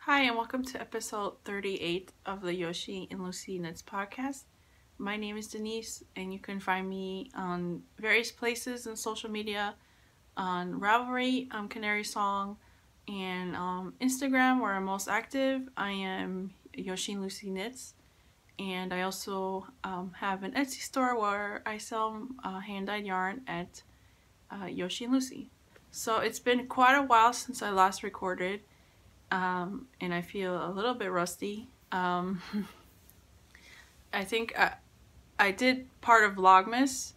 Hi, and welcome to episode 38 of the Yoshi and Lucy Knits podcast. My name is Denise, and you can find me on various places in social media, on Ravelry, Canary Song, and Instagram, where I'm most active. I am Yoshi and Lucy Knits, and I also have an Etsy store where I sell hand-dyed yarn at Yoshi and Lucy. So it's been quite a while since I last recorded. And I feel a little bit rusty. I think I did part of Vlogmas,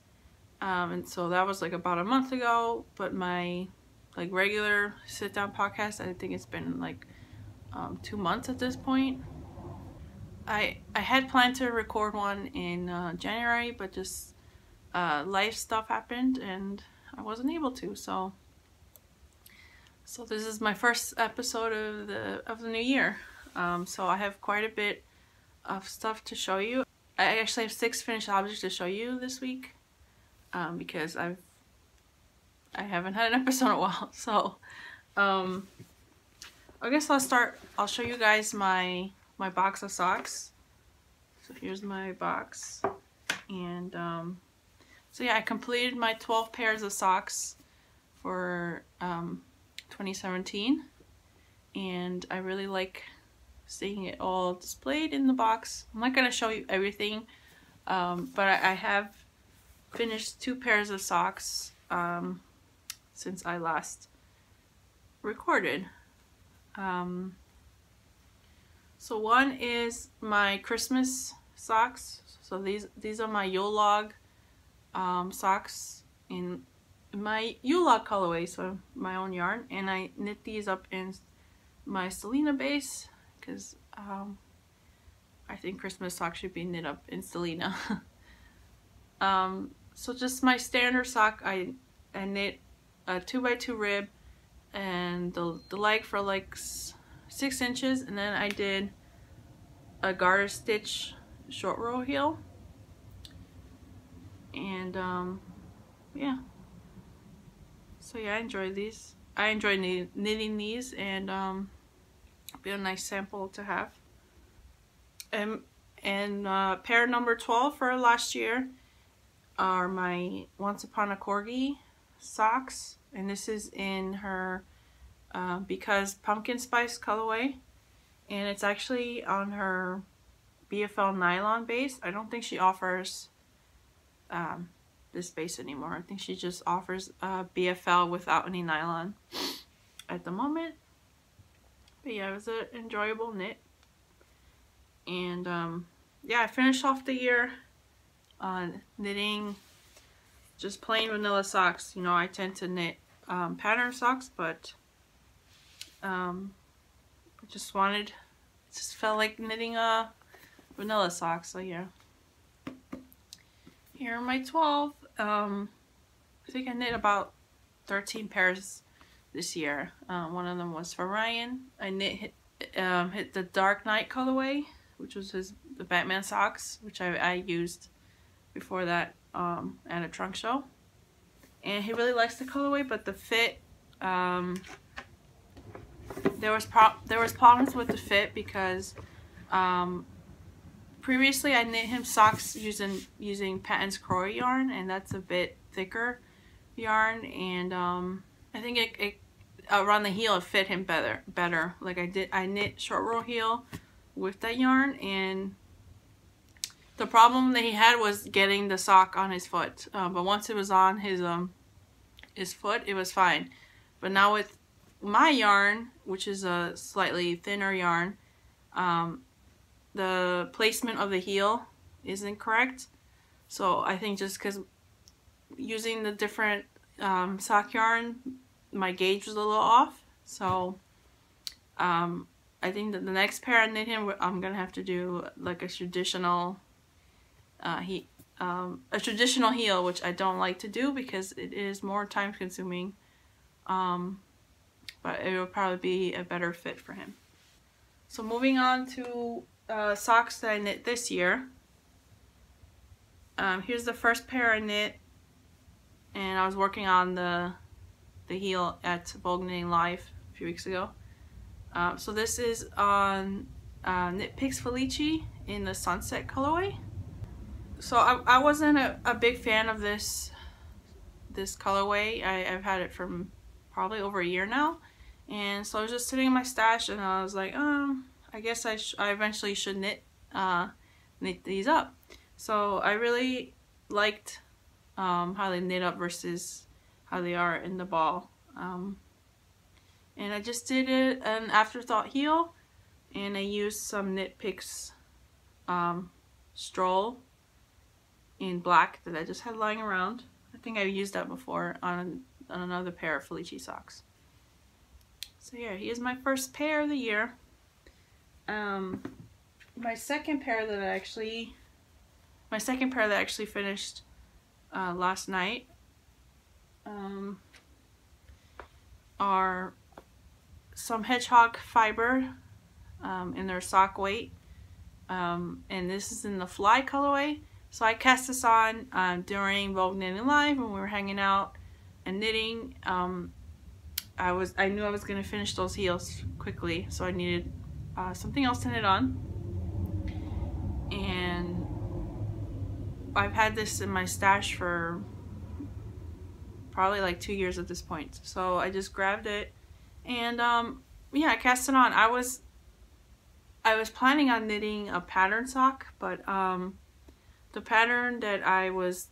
and so that was like about a month ago, but my regular sit-down podcast, I think it's been like 2 months at this point. I had planned to record one in January, but just life stuff happened and I wasn't able to, so this is my first episode of the new year. So I have quite a bit of stuff to show you. I actually have 6 finished objects to show you this week, because I haven't had an episode in a while. So I guess I'll show you guys my box of socks. So here's my box, and so yeah, I completed my 12 pairs of socks for 2017, and I really like seeing it all displayed in the box. I'm not going to show you everything, but I have finished 2 pairs of socks since I last recorded. So one is my Christmas socks. So these are my Yule log socks in my Yule log colorway, so my own yarn, and I knit these up in my Selena base because I think Christmas socks should be knit up in Selena. So just my standard sock, I knit a 2x2 rib and the leg for like 6 inches, and then I did a garter stitch short row heel, and yeah. So yeah, I enjoy these. I enjoy knitting these, and be a nice sample to have. And pair number 12 for last year are my Once Upon a Corgi socks, and this is in her Because Pumpkin Spice colorway, and it's actually on her BFL nylon base. I don't think she offers this base anymore. I think she just offers BFL without any nylon at the moment. But yeah, it was an enjoyable knit. And yeah, I finished off the year on knitting just plain vanilla socks. You know, I tend to knit pattern socks, but I just felt like knitting vanilla socks. So yeah, here are my 12. I think I knit about 13 pairs this year. One of them was for Ryan. I hit the Dark Knight colorway, which was the Batman socks, which I used before that at a trunk show. And he really likes the colorway, but the fit, there was problems with the fit because previously I knit him socks using Patton's Crow yarn, and that's a bit thicker yarn, and I think it around the heel it fit him better. Like I knit short row heel with that yarn, and the problem that he had was getting the sock on his foot. But once it was on his foot, it was fine. But now with my yarn, which is a slightly thinner yarn, the placement of the heel isn't correct. So I think just because using the different sock yarn, my gauge was a little off. So I think that the next pair I knit him, I'm gonna have to do like a traditional heel, which I don't like to do because it is more time consuming. But it will probably be a better fit for him. So moving on to socks that I knit this year. Here's the first pair I knit, and I was working on the heel at Vogue Knitting Live a few weeks ago. So this is on Knit Picks Felici in the Sunset colorway. So I wasn't a big fan of this colorway. I've had it for probably over a year now, and so I was just sitting in my stash, and I was like, I guess I eventually should knit these up. So I really liked how they knit up versus how they are in the ball. And I just did an afterthought heel, and I used some Knit Picks Stroll in black that I just had lying around. I think I've used that before on another pair of Felici socks. So yeah, here's my first pair of the year. My second pair that actually finished last night are some hedgehog fiber in their sock weight, and this is in the Fly colorway. So I cast this on during Vogue Knitting Live when we were hanging out and knitting. I knew I was gonna finish those heels quickly, so I needed something else to knit on, and I've had this in my stash for probably like 2 years at this point. So I just grabbed it, and yeah, I cast it on. I was planning on knitting a pattern sock, but the pattern that I was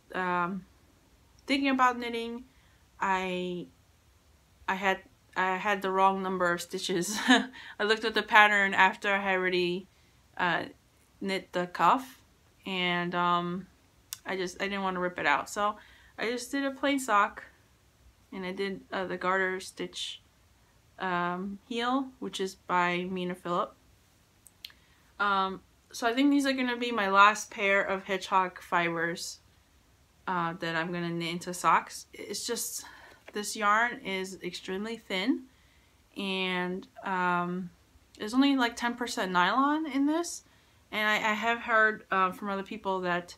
thinking about knitting, I had the wrong number of stitches. I looked at the pattern after I had already knit the cuff, and I didn't want to rip it out, so I just did a plain sock, and I did the garter stitch heel, which is by Mina Phillip. So I think these are gonna be my last pair of hedgehog fibers that I'm gonna knit into socks. It's just, this yarn is extremely thin, and there's only like 10% nylon in this, and I have heard from other people that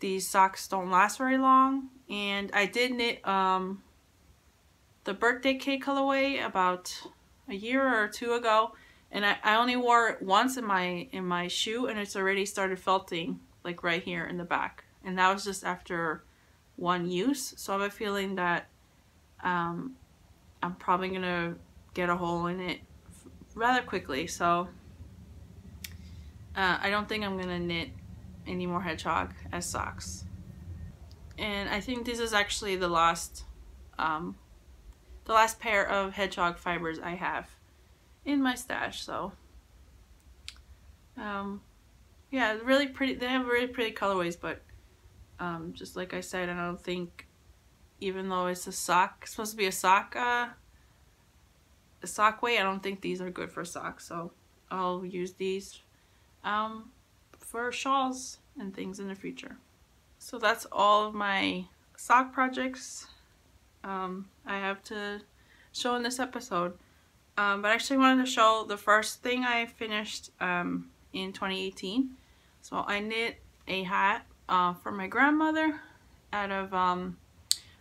these socks don't last very long. And I did knit the birthday cake colorway about a year or two ago, and I only wore it once in my shoe, and it's already started felting like right here in the back, and that was just after one use. So I have a feeling that I'm probably gonna get a hole in it rather quickly, so I don't think I'm gonna knit any more hedgehog as socks. And I think this is actually the last pair of hedgehog fibers I have in my stash. So yeah, really pretty. They have really pretty colorways, but just like I said, I don't think, even though it's a sock, it's supposed to be a sock weight, I don't think these are good for socks. So I'll use these for shawls and things in the future. So that's all of my sock projects I have to show in this episode. But I actually wanted to show the first thing I finished in 2018. So I knit a hat for my grandmother out of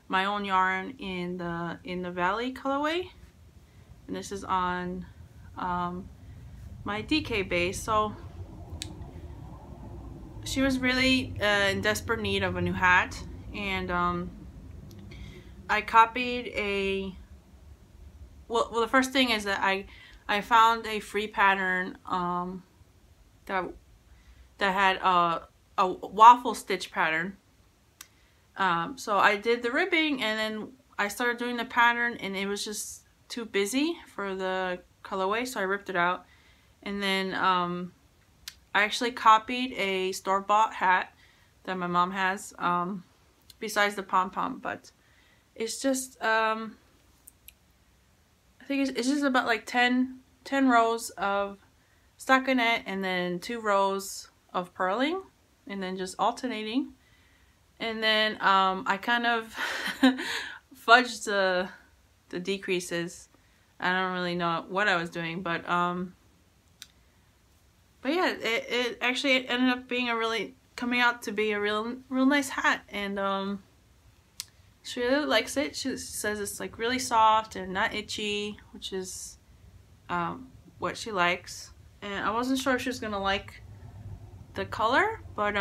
my own yarn in the Valley colorway, and this is on my DK base. So she was really in desperate need of a new hat, and I copied a, well the first thing is that I found a free pattern that had a waffle stitch pattern. So I did the ribbing, and then I started doing the pattern, and it was just too busy for the colorway, so I ripped it out. And then I actually copied a store-bought hat that my mom has, besides the pom-pom, but it's just I think it's just about like 10 rows of stockinette, and then 2 rows of purling, and then just alternating. And then I kind of fudged the decreases. I don't really know what I was doing, but yeah, it actually ended up being coming out to be a real nice hat, and she really likes it. She says it's like really soft and not itchy, which is what she likes. And I wasn't sure if she was gonna like the color, but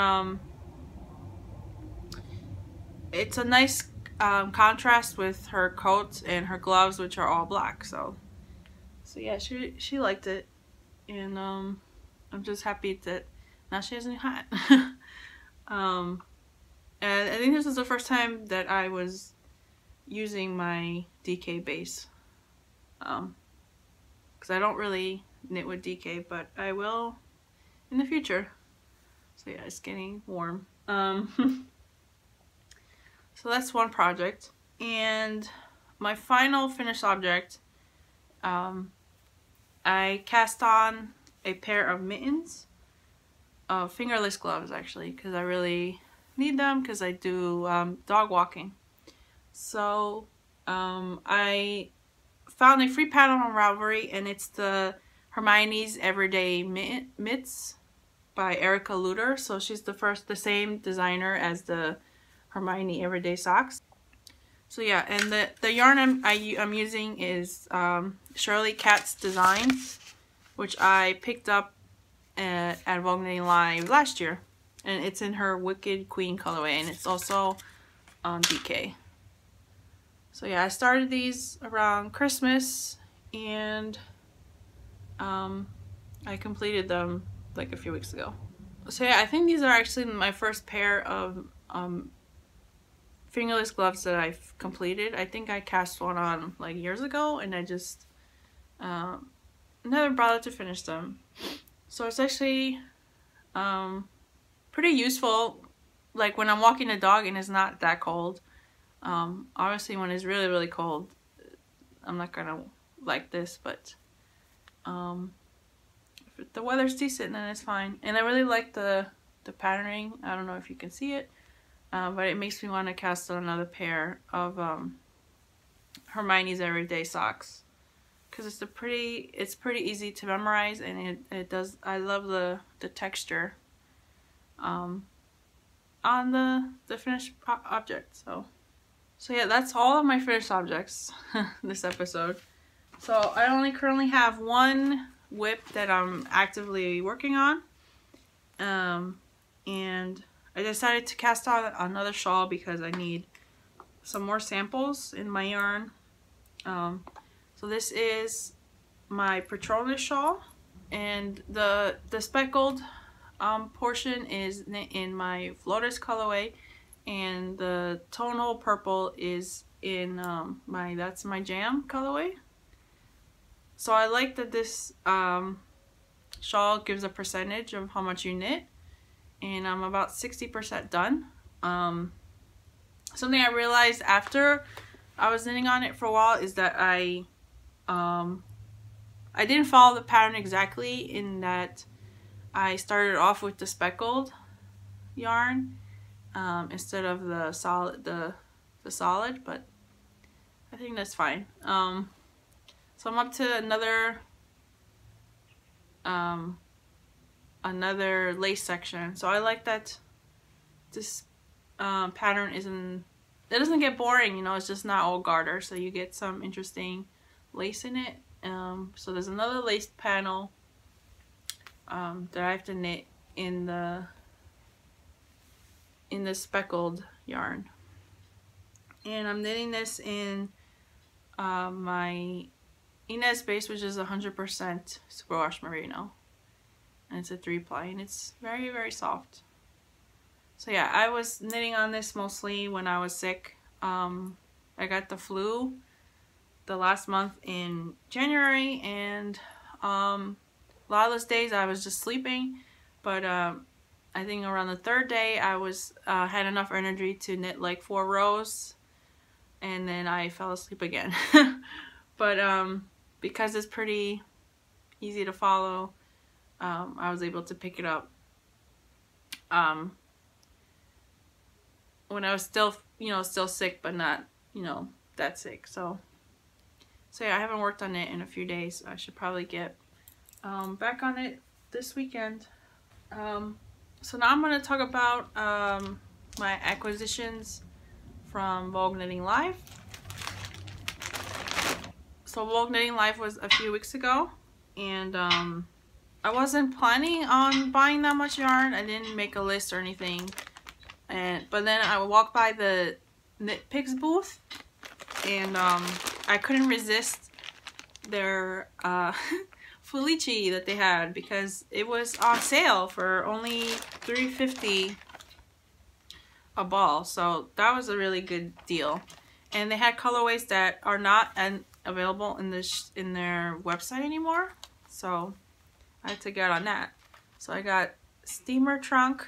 it's a nice contrast with her coat and her gloves, which are all black. So yeah, she liked it, and I'm just happy that now she has a new hat. And I think this is the first time that I was using my DK base, because I don't really knit with DK, but I will in the future. So yeah, it's getting warm. So that's one project. And my final finished object, I cast on a pair of mittens, fingerless gloves actually, because I really need them because I do dog walking. So I found a free pattern on Ravelry, and it's the Hermione's Everyday Mitts by Erica Luter. So she's the same designer as the Hermione Everyday Socks. So yeah, and the yarn I'm using is Shirley Katz Designs, which I picked up at Vogue Knitting Live last year, and it's in her Wicked Queen colorway, and it's also on DK. So yeah, I started these around Christmas, and I completed them like a few weeks ago. So yeah, I think these are actually my first pair of fingerless gloves that I've completed. I think I cast one on like years ago, and I just never bothered to finish them. So it's actually pretty useful, like when I'm walking a dog and it's not that cold. Obviously when it's really, really cold, I'm not gonna like this, but if the weather's decent, then it's fine. And I really like the patterning. I don't know if you can see it, but it makes me want to cast on another pair of Hermione's Everyday Socks, because it's pretty easy to memorize, and it does. I love the texture on the finished object. So yeah, that's all of my finished objects this episode. So I only currently have one whip that I'm actively working on, and I decided to cast on another shawl because I need some more samples in my yarn. So this is my Patronus shawl, and the speckled portion is in my Flotus colorway, and the tonal purple is in that's my Jam colorway. So I like that this shawl gives a percentage of how much you knit, and I'm about 60% done. Something I realized after I was knitting on it for a while is that I didn't follow the pattern exactly, in that I started off with the speckled yarn instead of the solid, but I think that's fine. So I'm up to another lace section. So I like that this pattern it doesn't get boring, you know, it's just not all garter, so you get some interesting lace in it. So there's another lace panel that I have to knit in the speckled yarn, and I'm knitting this in my Inez base, which is 100% superwash merino, and it's a 3-ply, and it's very, very soft. So yeah, I was knitting on this mostly when I was sick. I got the flu the last month in January, and a lot of those days I was just sleeping, but I think around the third day I had enough energy to knit like 4 rows, and then I fell asleep again. But because it's pretty easy to follow, I was able to pick it up when I was still sick, but not, that sick. So yeah, I haven't worked on it in a few days. I should probably get back on it this weekend. So now I'm going to talk about my acquisitions from Vogue Knitting Live. So Vogue Knitting Live was a few weeks ago, and I wasn't planning on buying that much yarn. I didn't make a list or anything, but then I walked by the Knit Picks booth, and I couldn't resist their Felici that they had, because it was on sale for only $3.50 a ball, so that was a really good deal. And they had colorways that are not available in their website anymore, so I had to get on that. So I got Steamer Trunk,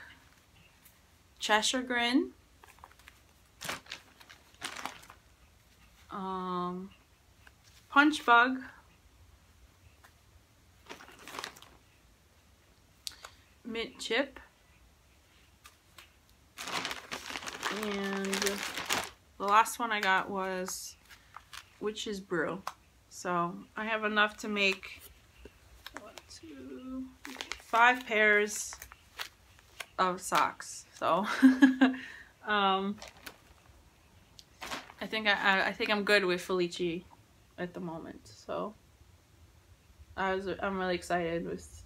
Cheshire Grin, Punch Bug, Mint Chip, and the last one I got was Witch's Brew. So I have enough to make 5 pairs of socks. So I think I'm good with Felici at the moment. So I'm really excited with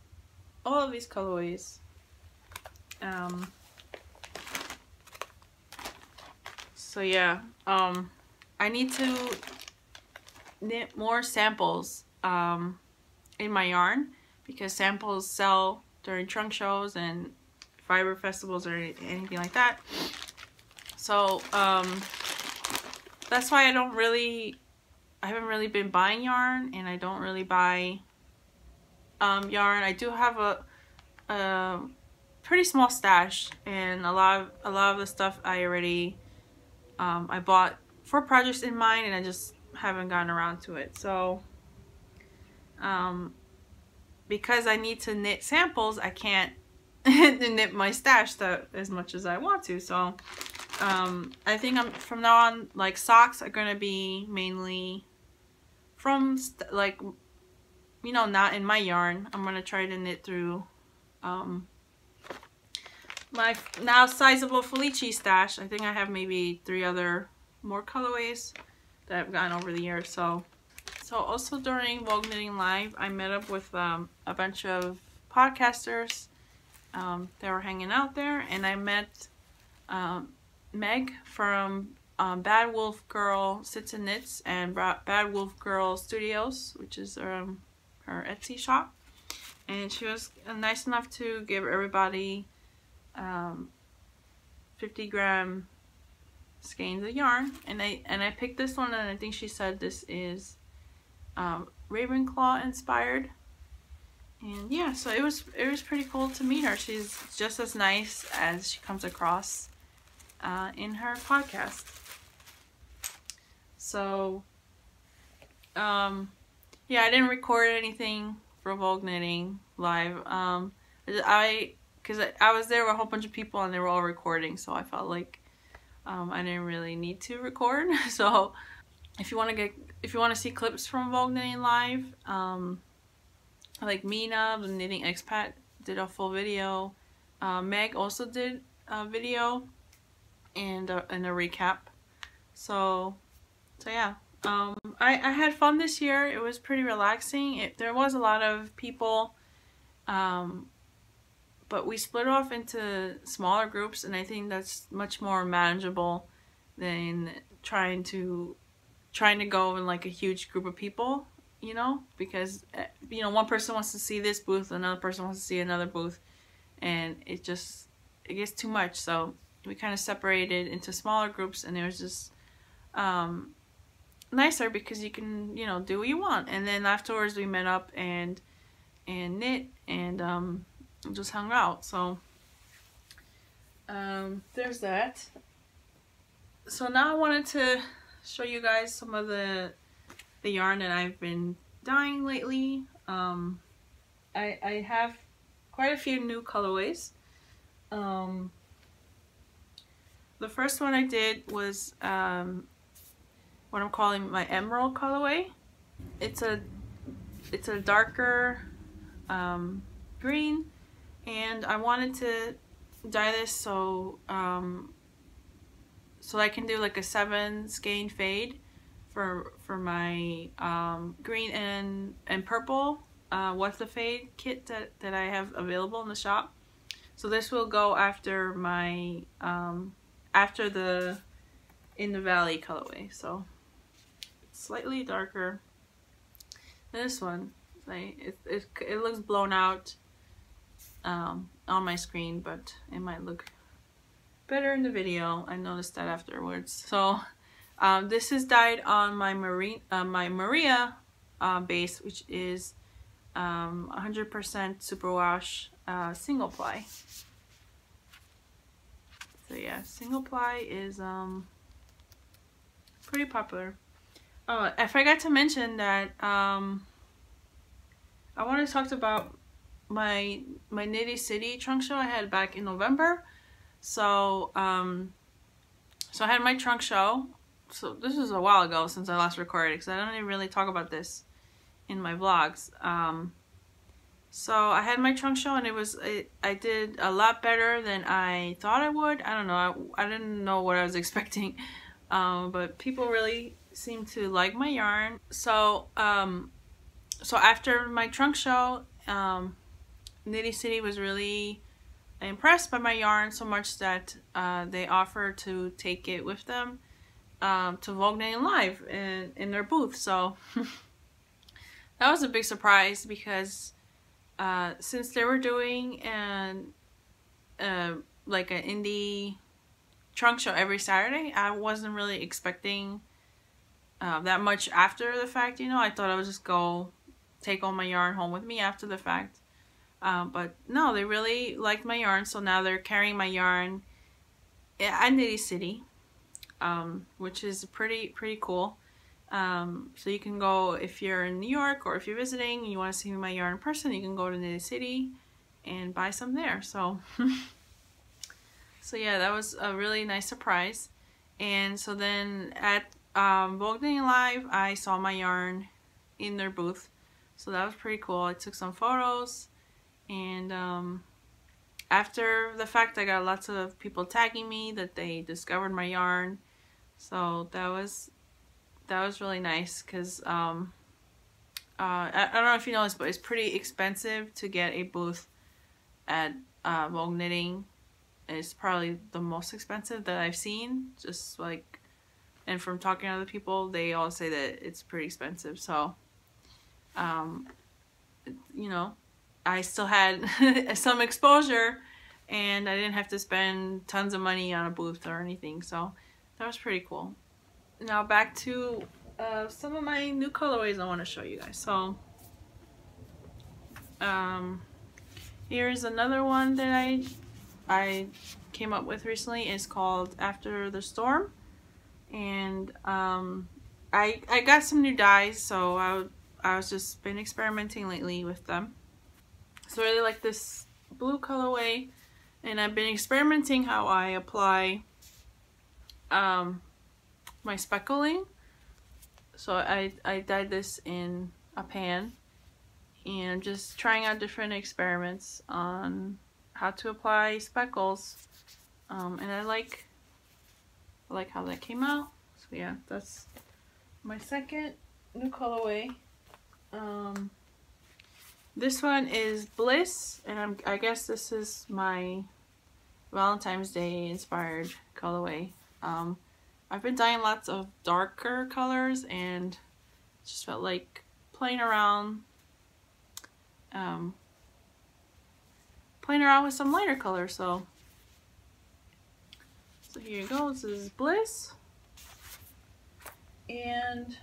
all of these colorways. So yeah, I need to knit more samples in my yarn, because samples sell during trunk shows and fiber festivals or anything like that. So that's why I haven't really been buying yarn, and I don't really buy yarn. I do have a pretty small stash, and a lot of the stuff I already I bought for projects in mind, and I just haven't gotten around to it. So because I need to knit samples, I can't knit my stash as much as I want to. So I think from now on, like, socks are gonna be mainly from like, you know, not in my yarn. I'm gonna try to knit through my now sizable Felici stash. I think I have maybe 3 other more colorways that I've gotten over the years. So also during Vogue Knitting Live, I met up with a bunch of podcasters. They were hanging out there, and I met Meg from Bad Wolf Girl Sits and Knits and Bad Wolf Girl Studios, which is her Etsy shop. And she was nice enough to give everybody 50-gram skeins of yarn, and I picked this one, and I think she said this is Ravenclaw inspired. And yeah, so it was pretty cool to meet her. She's just as nice as she comes across in her podcast. So yeah, I didn't record anything for Vogue Knitting Live. Because I was there with a whole bunch of people, and they were all recording, so I felt like I didn't really need to record. So if you want to see clips from Vogue Knitting Live, like Mina, the knitting expat, did a full video. Meg also did a video and a recap. So yeah, I had fun this year. It was pretty relaxing. There was a lot of people, but we split off into smaller groups, and I think that's much more manageable than trying to go in like a huge group of people, you know, because, you know, one person wants to see this booth, another person wants to see another booth, and it gets too much. So we kind of separated into smaller groups, and it was just nicer because you can, you know, do what you want. And then afterwards we met up and knit and just hung out. So there's that. So now I wanted to show you guys some of the yarn that I've been dyeing lately. I have quite a few new colorways. The first one I did was what I'm calling my emerald colorway. It's a darker green, and I wanted to dye this so I can do like a 7 skein fade for my green and purple What's the Fade kit that I have available in the shop. So this will go after my after the In the Valley colorway. So it's slightly darker than this one. Like it looks blown out on my screen, but it might look better in the video. I noticed that afterwards. So this is dyed on my Maria base, which is 100% superwash single ply. So yeah, single ply is pretty popular. Oh, I forgot to mention that I want to talk about my Nitty City trunk show I had back in November. So so I had my trunk show. So this was a while ago since I last recorded, because I don't even really talk about this in my vlogs. So I had my trunk show, and I did a lot better than I thought I would. I don't know. I didn't know what I was expecting, but people really seemed to like my yarn. So so after my trunk show, Nitty City was really impressed by my yarn, so much that they offered to take it with them to Vogue Knitting Live in their booth. So that was a big surprise, because since they were doing like an indie trunk show every Saturday, I wasn't really expecting that much after the fact, you know. I thought I would just go take all my yarn home with me after the fact. But no, they really liked my yarn, so now they're carrying my yarn at Nitty City, which is pretty cool. So you can go, if you're in New York or if you're visiting and you want to see my yarn in person, you can go to Nitty City and buy some there. So so yeah, that was a really nice surprise. And so then at Vogue Knitting Live, I saw my yarn in their booth, so that was pretty cool. I took some photos, and after the fact, I got lots of people tagging me that they discovered my yarn. So that was really nice, because I don't know if you know this, but it's pretty expensive to get a booth at Vogue Knitting. It's probably the most expensive that I've seen, just like, and from talking to other people, they all say that it's pretty expensive. So you know, I still had some exposure, and I didn't have to spend tons of money on a booth or anything. So that was pretty cool. Now back to some of my new colorways I want to show you guys. So here's another one that I came up with recently. It's called After the Storm, and I got some new dyes, so I was just been experimenting lately with them. So I really like this blue colorway, and I've been experimenting how I apply my speckling. So I dyed this in a pan, and I'm just trying out different experiments on how to apply speckles, and I like how that came out. So yeah, that's my second new colorway. This one is Bliss, and I guess this is my Valentine's Day inspired colorway. I've been dyeing lots of darker colors, and just felt like playing around with some lighter colors. So here you go. This is Bliss, and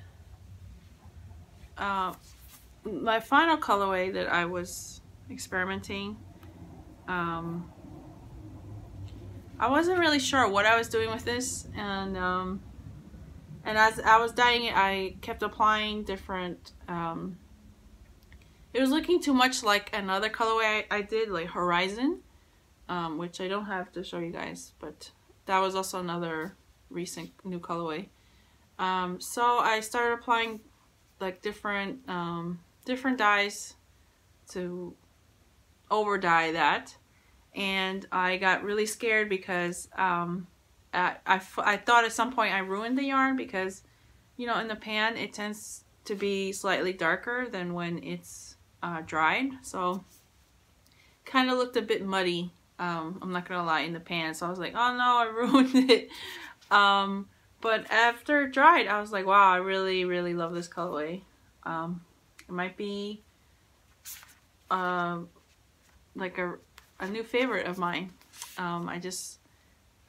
my final colorway that I was experimenting, I wasn't really sure what I was doing with this, and as I was dyeing it, I kept applying different, it was looking too much like another colorway I did, like Horizon, which I don't have to show you guys, but that was also another recent new colorway. So I started applying like different dyes to over dye that, and I got really scared because I thought at some point I ruined the yarn, because, you know, in the pan it tends to be slightly darker than when it's dried, so kind of looked a bit muddy. I'm not gonna lie, in the pan. So I was like, oh no, I ruined it. But after it dried, I was like, wow, I really, really love this colorway. It might be like a new favorite of mine. I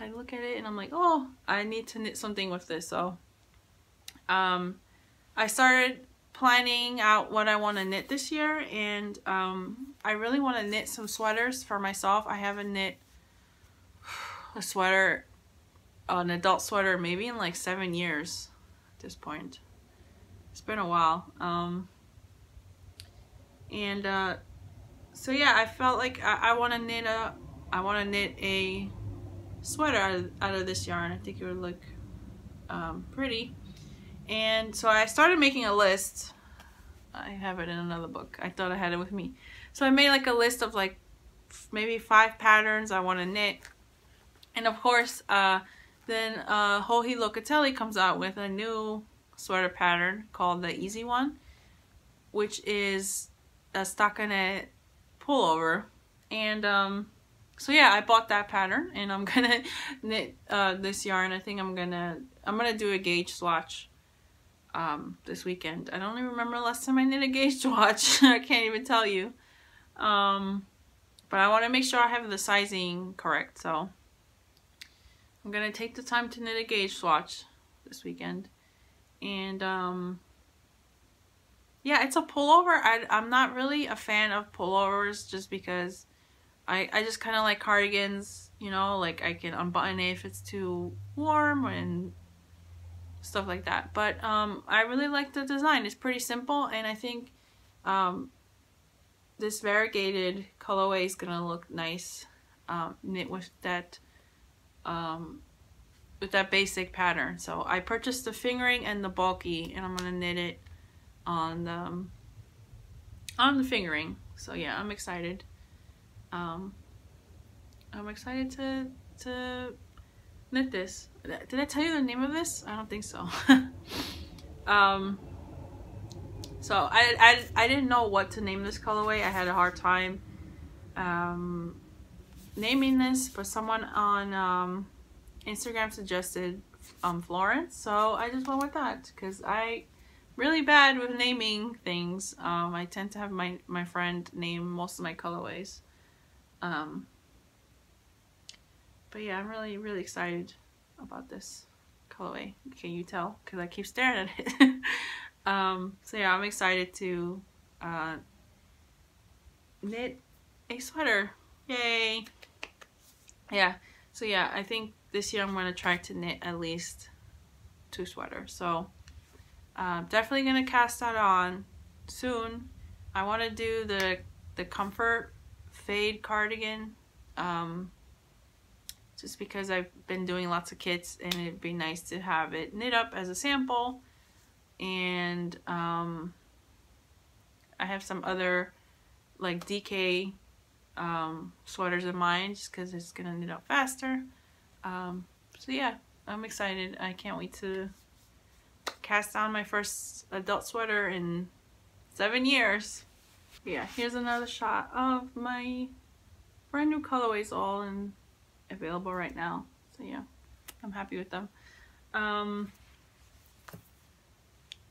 look at it and I'm like, oh, I need to knit something with this. So I started planning out what I want to knit this year, and I really want to knit some sweaters for myself. I haven't knit a sweater, an adult sweater, maybe in like 7 years at this point. It's been a while. So yeah, I felt like I want to knit a sweater out of this yarn. I think it would look pretty. And so I started making a list. I have it in another book. I thought I had it with me. So I made like a list of like maybe 5 patterns I want to knit. And of course, then Joji Locatelli comes out with a new sweater pattern called the Easy One, which is a stockinette pullover. And so yeah, I bought that pattern, and I'm gonna knit this yarn. I think I'm gonna do a gauge swatch this weekend. I don't even remember the last time I knit a gauge swatch. I can't even tell you. But I want to make sure I have the sizing correct, so I'm gonna take the time to knit a gauge swatch this weekend. And yeah, it's a pullover. I'm not really a fan of pullovers, just because I just kind of like cardigans, you know, like I can unbutton it if it's too warm and stuff like that. But I really like the design. It's pretty simple, and I think this variegated colorway is gonna look nice knit with that basic pattern. So I purchased the fingering and the bulky, and I'm gonna knit it on the fingering. So yeah, I'm excited. I'm excited to knit this. Did I tell you the name of this? I don't think so. So I didn't know what to name this colorway. I had a hard time naming this, but someone on Instagram suggested Florence, so I just went with that because I really bad with naming things. I tend to have my friend name most of my colorways. But yeah, I'm really, really excited about this colorway. Can you tell? Because I keep staring at it. So yeah, I'm excited to knit a sweater. Yay! Yeah, so yeah, I think this year I'm going to try to knit at least 2 sweaters. So definitely going to cast that on soon. I want to do the Comfort Fade cardigan, just because I've been doing lots of kits, and it'd be nice to have it knit up as a sample. And I have some other like DK sweaters in mind, just because it's gonna knit up faster. So yeah, I'm excited. I can't wait to cast on my first adult sweater in 7 years. Yeah, here's another shot of my brand new colorways, all available right now. So yeah, I'm happy with them.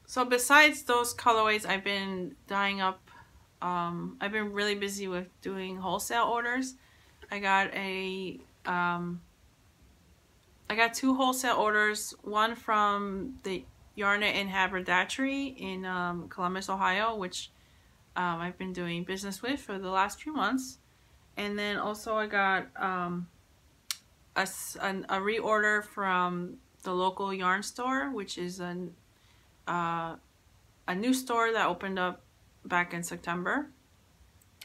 So besides those colorways, I've been dyeing up. I've been really busy with doing wholesale orders. I got 2 wholesale orders. One from the Yarnet and Haberdashery in Columbus, Ohio, which I've been doing business with for the last few months. And then also I got a reorder from the local yarn store, which is a new store that opened up back in September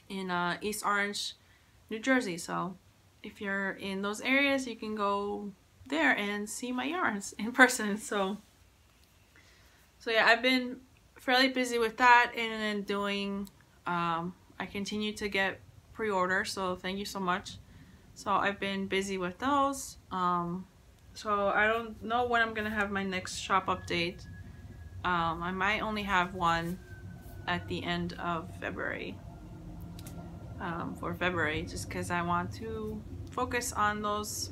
in East Orange, New Jersey. So if you're in those areas, you can go there and see my yarns in person. So yeah, I've been fairly busy with that, and then doing I continue to get pre-orders, so thank you so much. So I've been busy with those. So I don't know when I'm gonna have my next shop update. I might only have one at the end of February. For February, just because I want to focus on those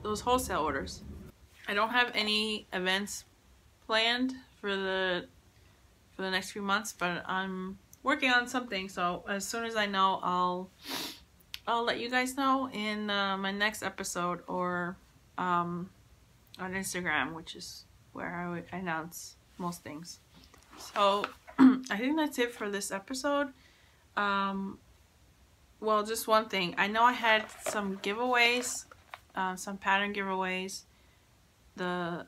wholesale orders. I don't have any events planned for the next few months, but I'm working on something. So as soon as I know, I'll let you guys know in my next episode, or on Instagram, which is where I would announce most things. So I think that's it for this episode. Well, just one thing. I know I had some giveaways, some pattern giveaways, that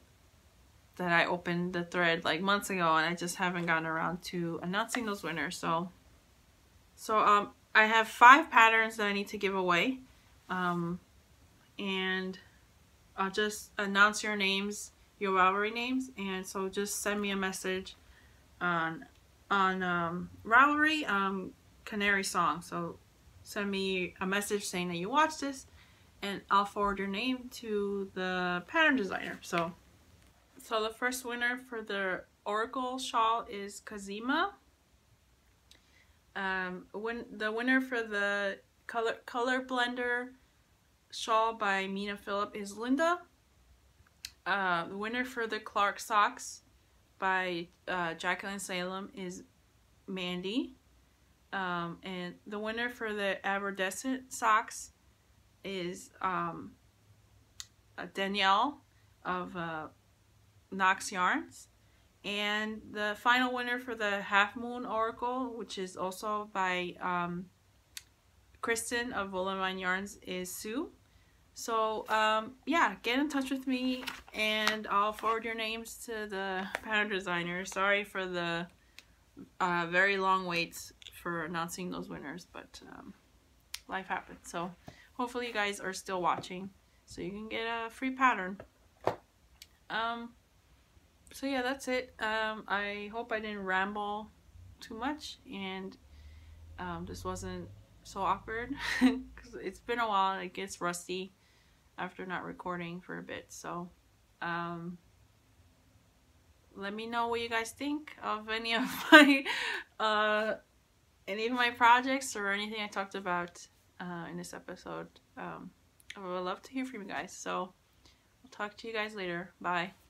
I opened the thread like months ago, and I just haven't gotten around to announcing those winners. So I have 5 patterns that I need to give away, and I'll just announce your names, your Ravelry names, and so just send me a message on Ravelry, Canary Song. So send me a message saying that you watched this, and I'll forward your name to the pattern designer. So the first winner for the Oracle shawl is Kazima. The winner for the color blender shawl by Mina Phillip is Linda. The winner for the Clark socks by Jacqueline Salem is Mandy. And the winner for the Aberdescent socks is Danielle of Knox Yarns. And the final winner for the Half Moon Oracle, which is also by Kristen of Woolen Yarns, is Sue. So yeah, get in touch with me and I'll forward your names to the pattern designer. Sorry for the very long waits for announcing those winners, but life happens. So hopefully you guys are still watching so you can get a free pattern. So yeah, that's it. I hope I didn't ramble too much, and this wasn't so awkward because it's been a while and it gets rusty after not recording for a bit. So let me know what you guys think of any of my projects or anything I talked about in this episode. I would love to hear from you guys. So I'll talk to you guys later. Bye.